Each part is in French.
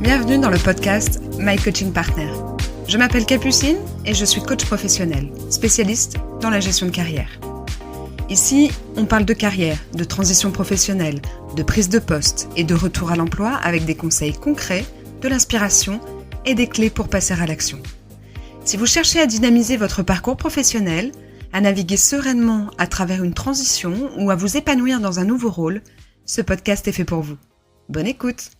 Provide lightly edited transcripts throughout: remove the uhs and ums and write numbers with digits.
Bienvenue dans le podcast My Coaching Partner. Je m'appelle Capucine et je suis coach professionnel, spécialiste dans la gestion de carrière. Ici, on parle de carrière, de transition professionnelle, de prise de poste et de retour à l'emploi avec des conseils concrets, de l'inspiration et des clés pour passer à l'action. Si vous cherchez à dynamiser votre parcours professionnel, à naviguer sereinement à travers une transition ou à vous épanouir dans un nouveau rôle, ce podcast est fait pour vous. Bonne écoute!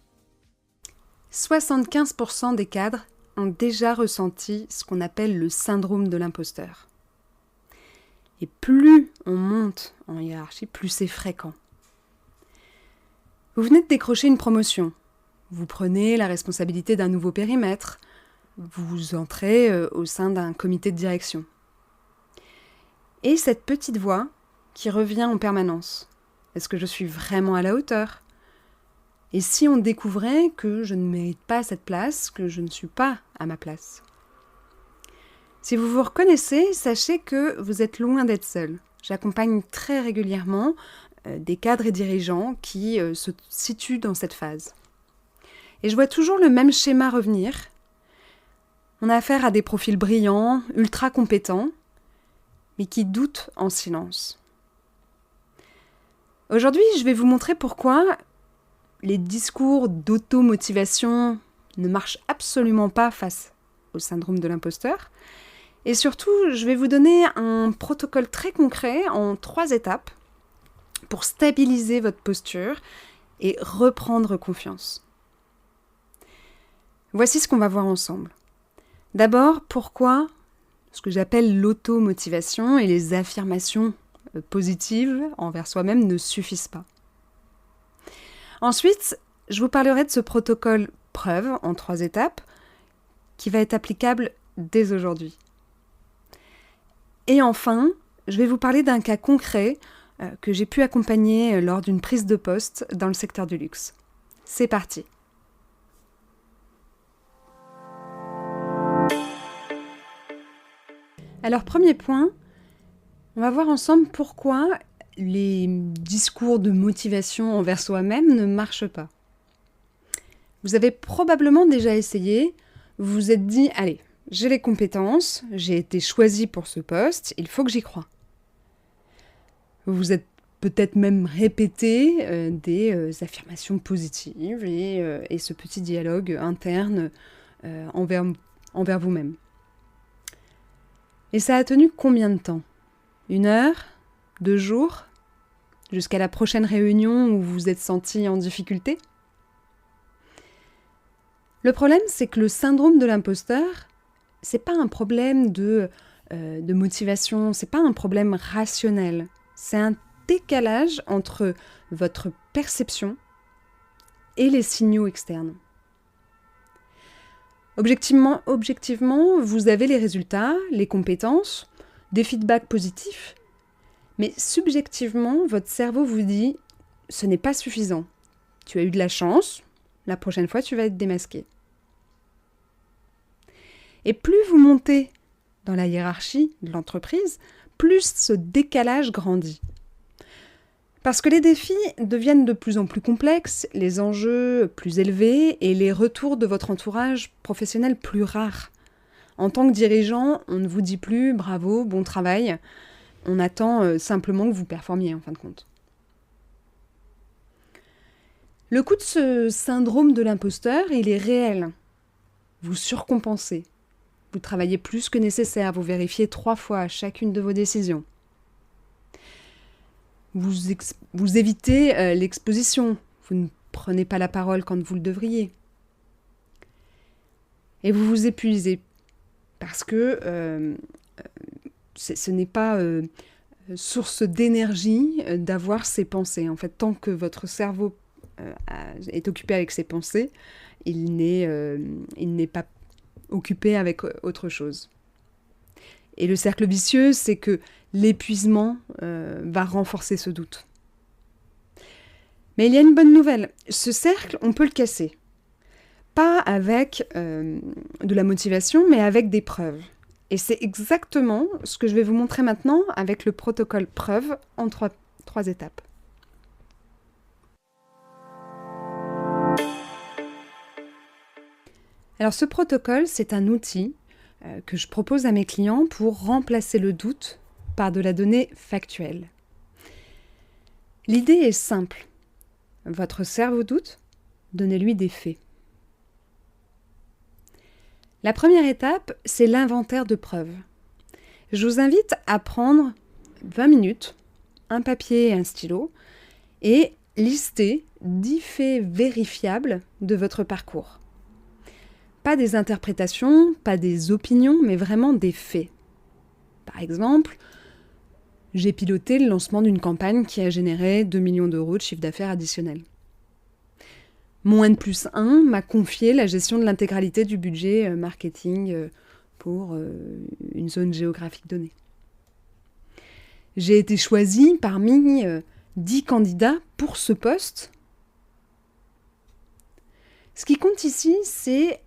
75% des cadres ont déjà ressenti ce qu'on appelle le syndrome de l'imposteur. Et plus on monte en hiérarchie, plus c'est fréquent. Vous venez de décrocher une promotion. Vous prenez la responsabilité d'un nouveau périmètre. Vous entrez au sein d'un comité de direction. Et cette petite voix qui revient en permanence. Est-ce que je suis vraiment à la hauteur ? Et si on découvrait que je ne mérite pas cette place, que je ne suis pas à ma place ? Si vous vous reconnaissez, sachez que vous êtes loin d'être seul. J'accompagne très régulièrement des cadres et dirigeants qui se situent dans cette phase. Et je vois toujours le même schéma revenir. On a affaire à des profils brillants, ultra compétents, mais qui doutent en silence. Aujourd'hui, je vais vous montrer pourquoi les discours d'automotivation ne marchent absolument pas face au syndrome de l'imposteur. Et surtout, je vais vous donner un protocole très concret en 3 étapes pour stabiliser votre posture et reprendre confiance. Voici ce qu'on va voir ensemble. D'abord, pourquoi ce que j'appelle l'automotivation et les affirmations positives envers soi-même ne suffisent pas. Ensuite, je vous parlerai de ce protocole preuve en 3 étapes qui va être applicable dès aujourd'hui. Et enfin, je vais vous parler d'un cas concret que j'ai pu accompagner lors d'une prise de poste dans le secteur du luxe. C'est parti. Alors, premier point, on va voir ensemble pourquoi les discours de motivation envers soi-même ne marchent pas. Vous avez probablement déjà essayé, vous vous êtes dit « Allez, j'ai les compétences, j'ai été choisi pour ce poste, il faut que j'y croie ». Vous vous êtes peut-être même répété des affirmations positives et ce petit dialogue interne envers vous-même. Et ça a tenu combien de temps ? 1 heure ? 2 jours ? Jusqu'à la prochaine réunion où vous vous êtes senti en difficulté ? Le problème, c'est que le syndrome de l'imposteur, c'est pas un problème de motivation, c'est pas un problème rationnel. C'est un décalage entre votre perception et les signaux externes. Objectivement, vous avez les résultats, les compétences, des feedbacks positifs, mais subjectivement, votre cerveau vous dit « ce n'est pas suffisant. Tu as eu de la chance, la prochaine fois tu vas être démasqué ». Et plus vous montez dans la hiérarchie de l'entreprise, plus ce décalage grandit. Parce que les défis deviennent de plus en plus complexes, les enjeux plus élevés et les retours de votre entourage professionnel plus rares. En tant que dirigeant, on ne vous dit plus « bravo, bon travail », on attend simplement que vous performiez en fin de compte. Le coût de ce syndrome de l'imposteur, il est réel. Vous surcompensez. Vous travaillez plus que nécessaire, vous vérifiez 3 fois chacune de vos décisions. Vous évitez l'exposition, vous ne prenez pas la parole quand vous le devriez. Et vous vous épuisez parce que ce n'est pas source d'énergie d'avoir ces pensées. En fait, tant que votre cerveau est occupé avec ses pensées, il n'est pas occupé avec autre chose. Et le cercle vicieux, c'est que l'épuisement va renforcer ce doute. Mais il y a une bonne nouvelle. Ce cercle, on peut le casser. Pas avec de la motivation, mais avec des preuves. Et c'est exactement ce que je vais vous montrer maintenant avec le protocole preuve en 3 étapes. Alors ce protocole, c'est un outil que je propose à mes clients pour remplacer le doute par de la donnée factuelle. L'idée est simple. Votre cerveau doute, donnez-lui des faits. La première étape, c'est l'inventaire de preuves. Je vous invite à prendre 20 minutes, un papier et un stylo, et lister 10 faits vérifiables de votre parcours. Pas des interprétations, pas des opinions, mais vraiment des faits. Par exemple, j'ai piloté le lancement d'une campagne qui a généré 2 millions d'euros de chiffre d'affaires additionnel. Mon N+1 m'a confié la gestion de l'intégralité du budget marketing pour une zone géographique donnée. J'ai été choisie parmi 10 candidats pour ce poste. Ce qui compte ici, c'est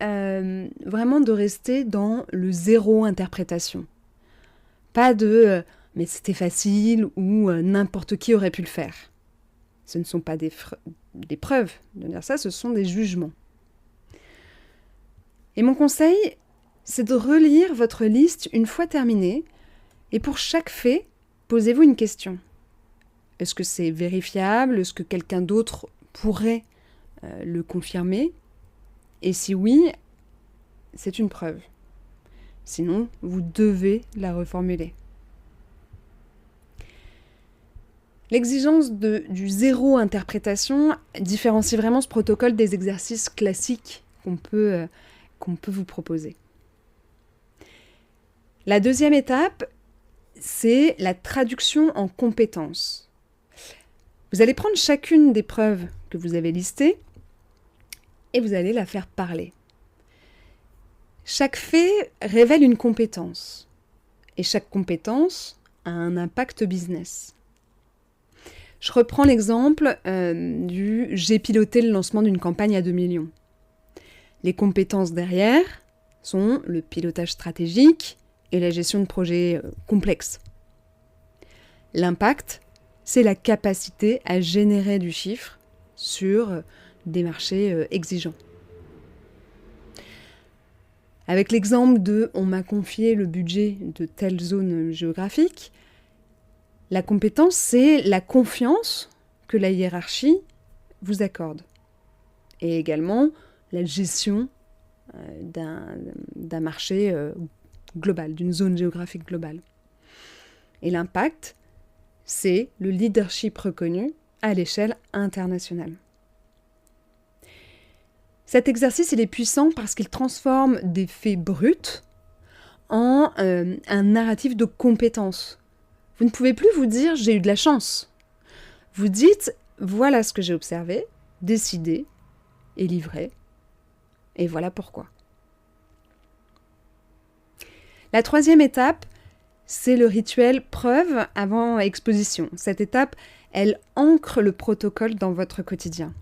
vraiment de rester dans le zéro interprétation. Pas de mais c'était facile ou n'importe qui aurait pu le faire. Ce ne sont pas des preuves de dire ça, ce sont des jugements. Et mon conseil, c'est de relire votre liste une fois terminée et pour chaque fait, posez-vous une question. Est-ce que c'est vérifiable? Est-ce que quelqu'un d'autre pourrait le confirmer? Et si oui, c'est une preuve. Sinon, vous devez la reformuler. L'exigence du zéro interprétation différencie vraiment ce protocole des exercices classiques qu'on peut vous proposer. La deuxième étape, c'est la traduction en compétences. Vous allez prendre chacune des preuves que vous avez listées et vous allez la faire parler. Chaque fait révèle une compétence et chaque compétence a un impact business. Je reprends l'exemple du « j'ai piloté le lancement d'une campagne à 2 millions ». Les compétences derrière sont le pilotage stratégique et la gestion de projets complexes. L'impact, c'est la capacité à générer du chiffre sur des marchés exigeants. Avec l'exemple de « on m'a confié le budget de telle zone géographique », la compétence, c'est la confiance que la hiérarchie vous accorde. Et également la gestion d'un marché global, d'une zone géographique globale. Et l'impact, c'est le leadership reconnu à l'échelle internationale. Cet exercice, il est puissant parce qu'il transforme des faits bruts en un narratif de compétence. Vous ne pouvez plus vous dire « j'ai eu de la chance ». Vous dites « voilà ce que j'ai observé, décidé et livré, et voilà pourquoi ». La troisième étape, c'est le rituel preuve avant exposition. Cette étape, elle ancre le protocole dans votre quotidien.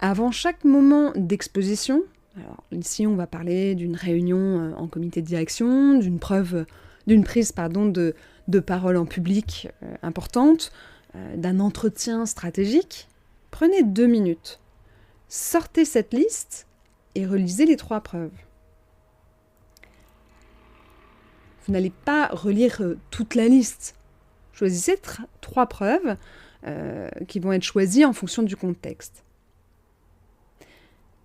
Avant chaque moment d'exposition, alors ici on va parler d'une réunion en comité de direction, d'une prise de parole en public importante, d'un entretien stratégique, prenez 2 minutes. Sortez cette liste et relisez les 3 preuves. Vous n'allez pas relire toute la liste. Choisissez 3 preuves qui vont être choisies en fonction du contexte.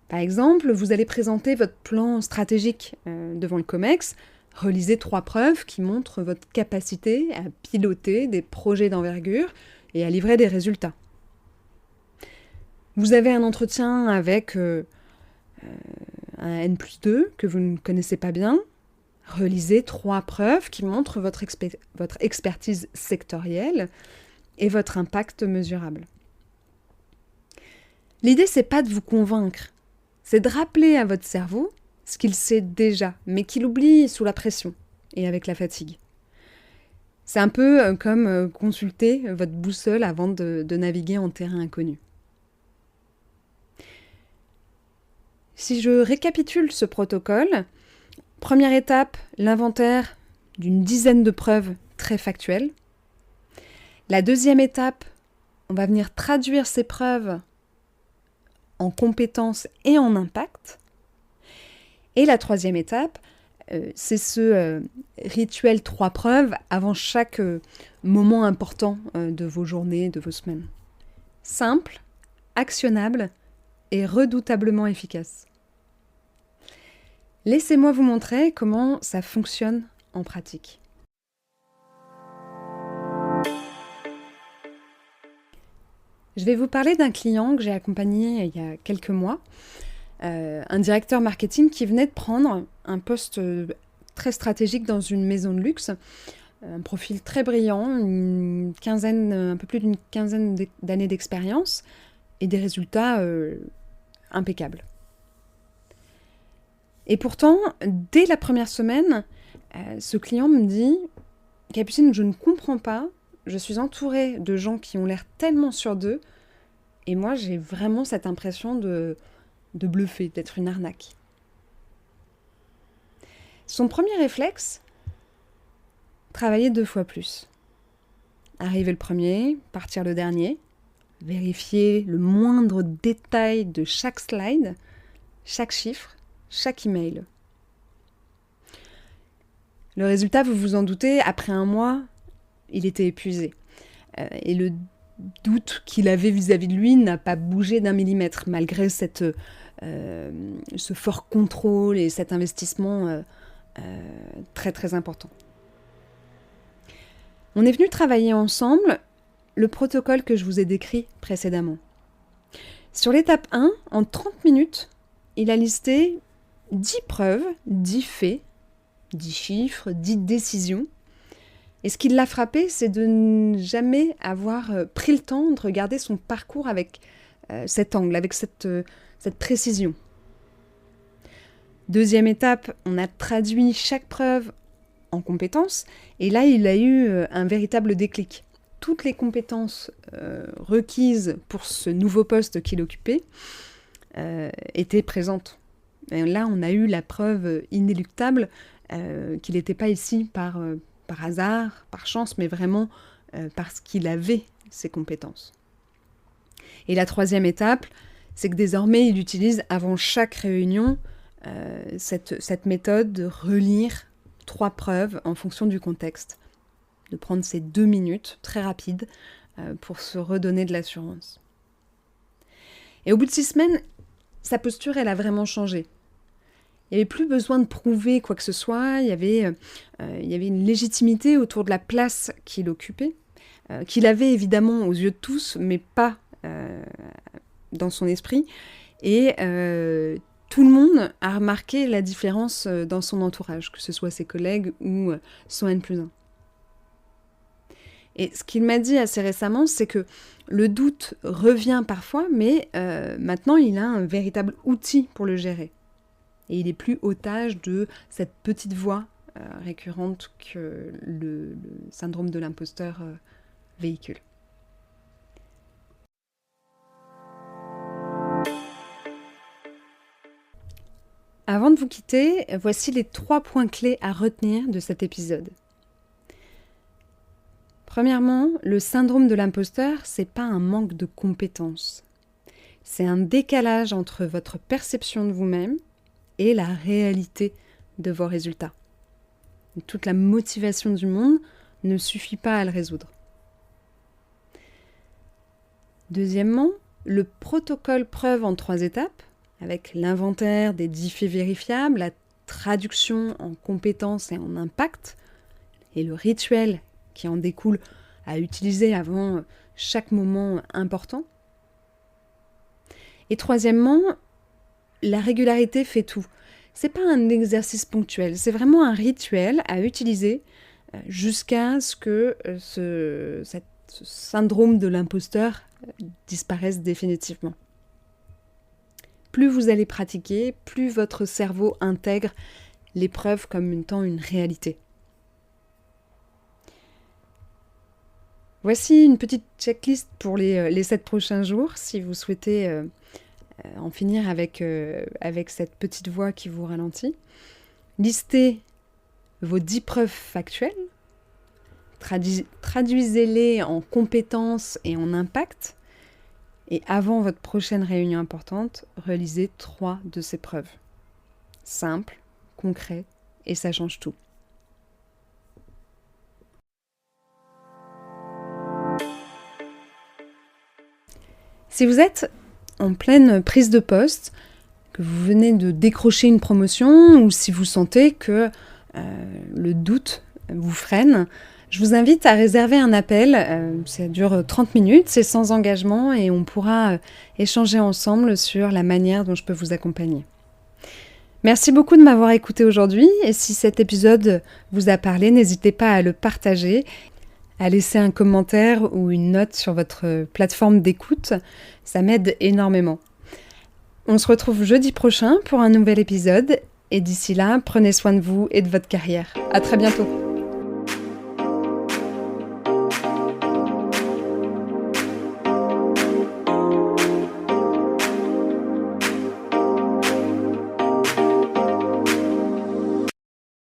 Par exemple, vous allez présenter votre plan stratégique devant le COMEX. Relisez 3 preuves qui montrent votre capacité à piloter des projets d'envergure et à livrer des résultats. Vous avez un entretien avec un N+2 que vous ne connaissez pas bien. Relisez 3 preuves qui montrent votre expertise sectorielle et votre impact mesurable. L'idée, c'est pas de vous convaincre, c'est de rappeler à votre cerveau ce qu'il sait déjà, mais qu'il oublie sous la pression et avec la fatigue. C'est un peu comme consulter votre boussole avant de naviguer en terrain inconnu. Si je récapitule ce protocole, première étape, l'inventaire d'une dizaine de preuves très factuelles. La deuxième étape, on va venir traduire ces preuves en compétences et en impact. Et la troisième étape, c'est ce rituel 3 preuves avant chaque moment important de vos journées, de vos semaines. Simple, actionnable et redoutablement efficace. Laissez-moi vous montrer comment ça fonctionne en pratique. Je vais vous parler d'un client que j'ai accompagné il y a quelques mois, un directeur marketing qui venait de prendre un poste très stratégique dans une maison de luxe, un profil très brillant, un peu plus d'une quinzaine d'années d'expérience et des résultats impeccables. Et pourtant, dès la première semaine, ce client me dit « Capucine, je ne comprends pas, je suis entourée de gens qui ont l'air tellement sûrs d'eux, et moi j'ai vraiment cette impression de bluffer, d'être une arnaque. » Son premier réflexe, travailler 2 fois plus. Arriver le premier, partir le dernier, vérifier le moindre détail de chaque slide, chaque chiffre, chaque email. Le résultat, vous vous en doutez, après 1 mois, il était épuisé. Et le doute qu'il avait vis-à-vis de lui n'a pas bougé d'1 millimètre, malgré ce fort contrôle et cet investissement très très important. On est venu travailler ensemble le protocole que je vous ai décrit précédemment. Sur l'étape 1, en 30 minutes, il a listé 10 preuves, 10 faits, 10 chiffres, 10 décisions. Et ce qui l'a frappé, c'est de ne jamais avoir pris le temps de regarder son parcours avec cet angle, avec cette précision. Deuxième étape, on a traduit chaque preuve en compétences, et là, il a eu un véritable déclic. Toutes les compétences requises pour ce nouveau poste qu'il occupait étaient présentes. Et là, on a eu la preuve inéluctable qu'il n'était pas ici par hasard, par chance, mais vraiment parce qu'il avait ces compétences. Et la troisième étape, c'est que désormais, il utilise avant chaque réunion cette méthode de relire 3 preuves en fonction du contexte, de prendre ces 2 minutes très rapides pour se redonner de l'assurance. Et au bout de 6 semaines, sa posture, elle a vraiment changé. Il n'y avait plus besoin de prouver quoi que ce soit, il y avait une légitimité autour de la place qu'il occupait, qu'il avait évidemment aux yeux de tous, mais pas dans son esprit. Et tout le monde a remarqué la différence dans son entourage, que ce soit ses collègues ou son N+1. Et ce qu'il m'a dit assez récemment, c'est que le doute revient parfois, mais maintenant il a un véritable outil pour le gérer. Et il n'est plus otage de cette petite voix récurrente que le syndrome de l'imposteur véhicule. Avant de vous quitter, voici les 3 points clés à retenir de cet épisode. Premièrement, le syndrome de l'imposteur, c'est pas un manque de compétences. C'est un décalage entre votre perception de vous-même et la réalité de vos résultats. Toute la motivation du monde ne suffit pas à le résoudre. Deuxièmement, le protocole preuve en 3 étapes, avec l'inventaire des 10 faits vérifiables, la traduction en compétences et en impact, et le rituel qui en découle à utiliser avant chaque moment important. Et troisièmement, la régularité fait tout. C'est pas un exercice ponctuel, c'est vraiment un rituel à utiliser jusqu'à ce que ce syndrome de l'imposteur disparaisse définitivement. Plus vous allez pratiquer, plus votre cerveau intègre l'épreuve comme étant une réalité. Voici une petite checklist pour les 7 prochains jours, si vous souhaitez en finir avec cette petite voix qui vous ralentit. Listez vos 10 preuves factuelles, traduisez-les en compétences et en impact, Et avant votre prochaine réunion importante, relisez 3 de ces preuves. Simple, concret, et ça change tout. Si vous êtes en pleine prise de poste, que vous venez de décrocher une promotion ou si vous sentez que le doute vous freine, je vous invite à réserver un appel. Ça dure 30 minutes, c'est sans engagement et on pourra échanger ensemble sur la manière dont je peux vous accompagner. Merci beaucoup de m'avoir écouté aujourd'hui et si cet épisode vous a parlé, n'hésitez pas à le partager, à laisser un commentaire ou une note sur votre plateforme d'écoute. Ça m'aide énormément. On se retrouve jeudi prochain pour un nouvel épisode et d'ici là, prenez soin de vous et de votre carrière. À très bientôt.